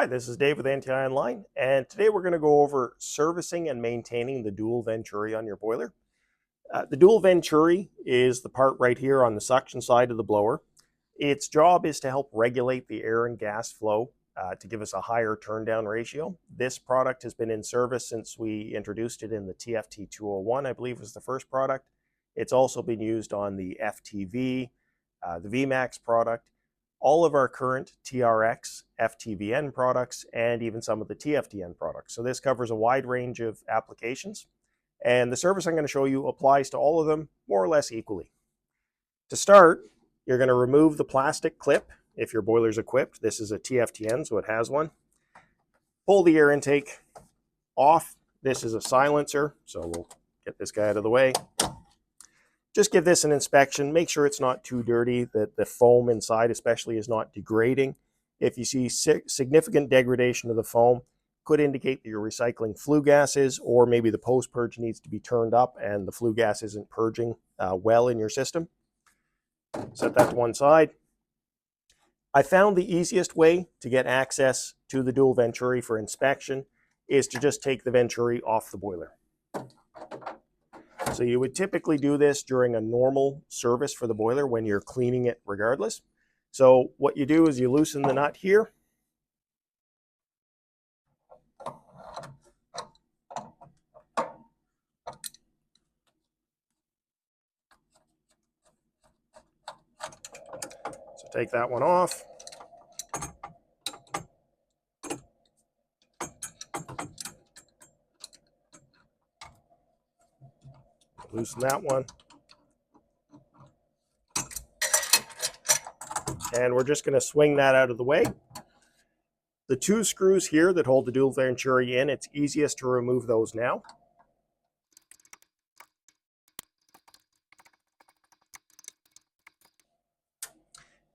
this is Dave with NTI Online, and today we're going to go over servicing and maintaining the dual Venturi on your boiler. The dual Venturi is the part right here on the suction side of the blower. Its job is to help regulate the air and gas flow to give us a higher turn down ratio. This product has been in service since we introduced it in the TFT 201, I believe was the first product. It's also been used on the FTV, the VMAX product, all of our current TRX, FTVN products, and even some of the TFTN products. So this covers a wide range of applications. And the service I'm going to show you applies to all of them more or less equally. To start, you're going to remove the plastic clip if your boiler is equipped. This is a TFTN, so it has one. Pull the air intake off. This is a silencer, so we'll get this guy out of the way. Just give this an inspection. Make sure it's not too dirty, that the foam inside especially is not degrading. If you see significant degradation of the foam, could indicate that you're recycling flue gases, or maybe the post-purge needs to be turned up and the flue gas isn't purging well in your system. Set that to one side. I found the easiest way to get access to the dual Venturi for inspection is to just take the Venturi off the boiler. So you would typically do this during a normal service for the boiler when you're cleaning it regardless. So what you do is you loosen the nut here. So take that one off. Loosen that one. And we're just going to swing that out of the way. The two screws here that hold the dual Venturi in, it's easiest to remove those now.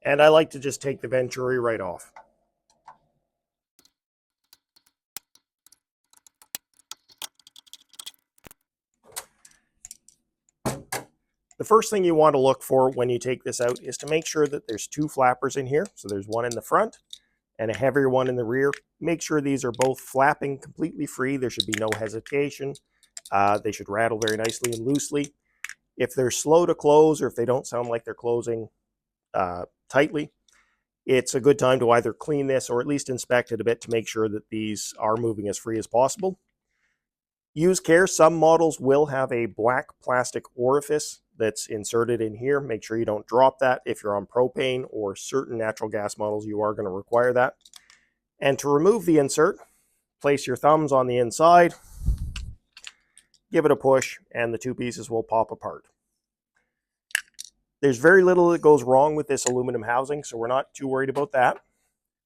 And I like to just take the Venturi right off. The first thing you want to look for when you take this out is to make sure that there's two flappers in here. So there's one in the front and a heavier one in the rear. Make sure these are both flapping completely free. There should be no hesitation. They should rattle very nicely and loosely. If they're slow to close, or if they don't sound like they're closing tightly, it's a good time to either clean this or at least inspect it a bit to make sure that these are moving as free as possible. Use care. Some models will have a black plastic orifice that's inserted in here. Make sure you don't drop that. If you're on propane or certain natural gas models, you are going to require that. And to remove the insert, place your thumbs on the inside, give it a push, and the two pieces will pop apart. There's very little that goes wrong with this aluminum housing, so we're not too worried about that.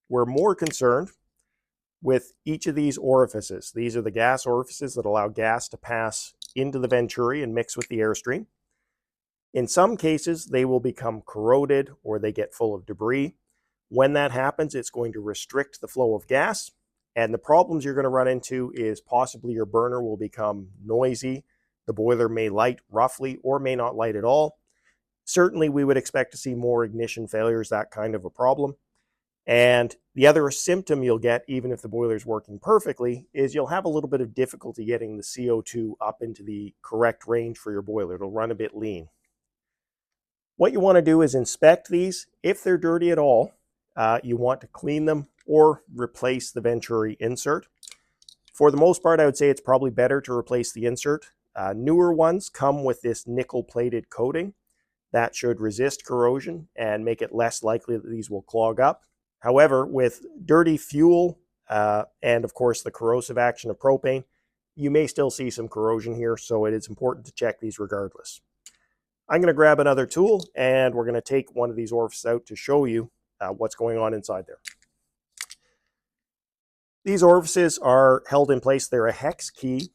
We're more concerned with each of these orifices. These are the gas orifices that allow gas to pass into the Venturi and mix with the airstream. In some cases, they will become corroded or they get full of debris. When that happens, it's going to restrict the flow of gas. And the problems you're going to run into is possibly your burner will become noisy. The boiler may light roughly or may not light at all. Certainly, we would expect to see more ignition failures, that kind of a problem. And the other symptom you'll get, even if the boiler is working perfectly, is you'll have a little bit of difficulty getting the CO2 up into the correct range for your boiler. It'll run a bit lean. What you want to do is inspect these. If they're dirty at all, you want to clean them or replace the Venturi insert. For the most part, I would say it's probably better to replace the insert. Newer ones come with this nickel-plated coating that should resist corrosion and make it less likely that these will clog up. However, with dirty fuel and of course the corrosive action of propane, you may still see some corrosion here, so it is important to check these regardless. I'm going to grab another tool and we're going to take one of these orifices out to show you what's going on inside there. These orifices are held in place. They're a hex key.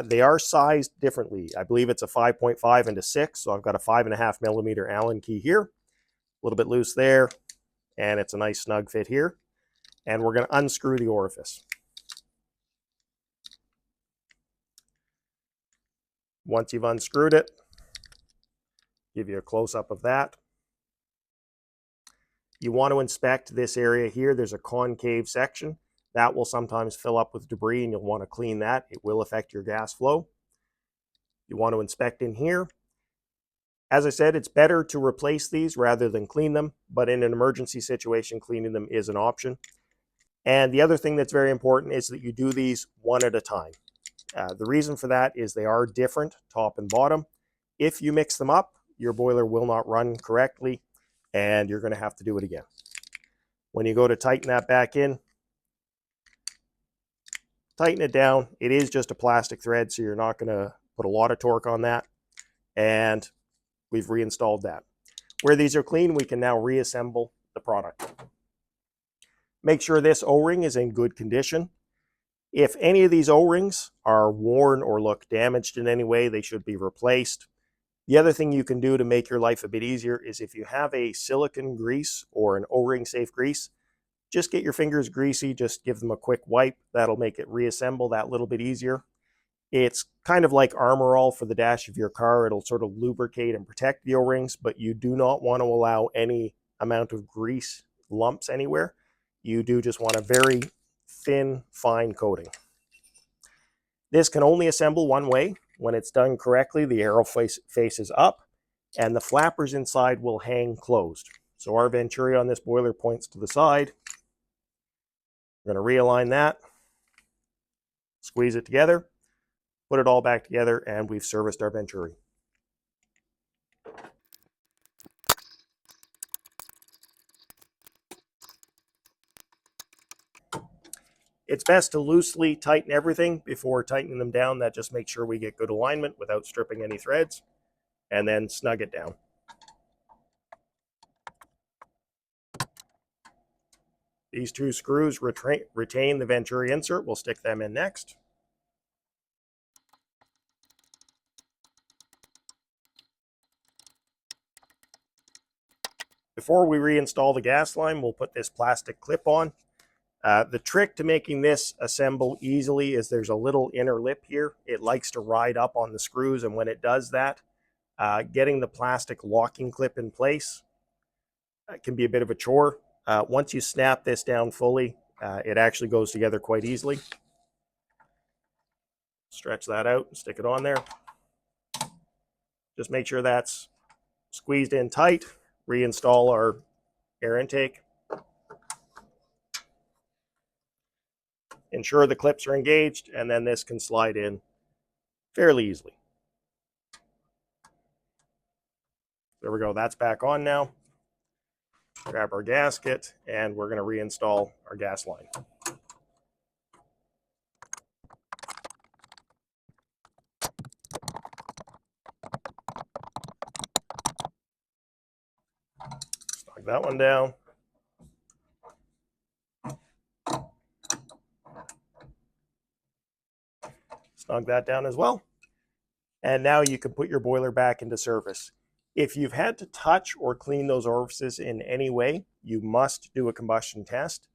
They are sized differently. I believe it's a 5.5 and a 6, so I've got a 5.5 millimeter Allen key here. A little bit loose there, and it's a nice snug fit here. And we're going to unscrew the orifice. Once you've unscrewed it, give you a close-up of that. You want to inspect this area here. There's a concave section. That will sometimes fill up with debris and you'll want to clean that. It will affect your gas flow. You want to inspect in here. As I said, it's better to replace these rather than clean them, but in an emergency situation, cleaning them is an option. And the other thing that's very important is that you do these one at a time. The reason for that is they are different, top and bottom. If you mix them up, your boiler will not run correctly, and you're going to have to do it again. When you go to tighten that back in, tighten it down. It is just a plastic thread, so you're not going to put a lot of torque on that. And we've reinstalled that. Where these are clean, we can now reassemble the product. Make sure this O-ring is in good condition. If any of these O-rings are worn or look damaged in any way, they should be replaced. The other thing you can do to make your life a bit easier is if you have a silicone grease or an O-ring safe grease, just get your fingers greasy, just give them a quick wipe. That'll make it reassemble that little bit easier. It's kind of like Armor All for the dash of your car. It'll sort of lubricate and protect the O-rings, but you do not want to allow any amount of grease lumps anywhere. You do just want a very thin, fine coating. This can only assemble one way. When it's done correctly, the arrow faces up and the flappers inside will hang closed. So our Venturi on this boiler points to the side. We're going to realign that, squeeze it together, put it all back together, and we've serviced our Venturi. It's best to loosely tighten everything before tightening them down. That just makes sure we get good alignment without stripping any threads, and then snug it down. These two screws retain the Venturi insert. We'll stick them in next. Before we reinstall the gas line, we'll put this plastic clip on. The trick to making this assemble easily is there's a little inner lip here. It likes to ride up on the screws, and when it does that, getting the plastic locking clip in place can be a bit of a chore. Once you snap this down fully, it actually goes together quite easily. Stretch that out and stick it on there. Just make sure that's squeezed in tight. Reinstall our air intake. Ensure the clips are engaged, and then this can slide in fairly easily. There we go, that's back on now. Grab our gasket, and we're going to reinstall our gas line. Snug that one down. Snug that down as well. And now you can put your boiler back into service. If you've had to touch or clean those orifices in any way, you must do a combustion test.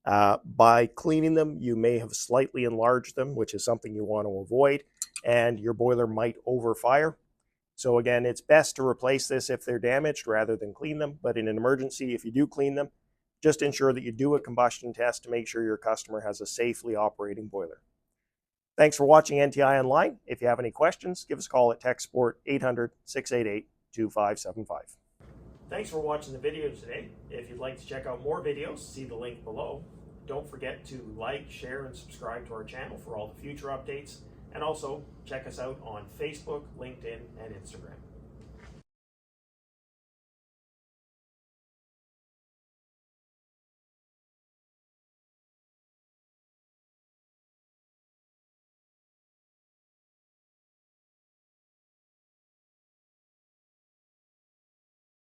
By cleaning them, you may have slightly enlarged them, which is something you want to avoid, and your boiler might overfire. So again, it's best to replace this if they're damaged rather than clean them. But in an emergency, if you do clean them, just ensure that you do a combustion test to make sure your customer has a safely operating boiler. Thanks for watching NTI Online. If you have any questions, give us a call at Tech Support 800-688-2575. Thanks for watching the video today. If you'd like to check out more videos, see the link below. Don't forget to like, share, and subscribe to our channel for all the future updates. And also check us out on Facebook, LinkedIn, and Instagram.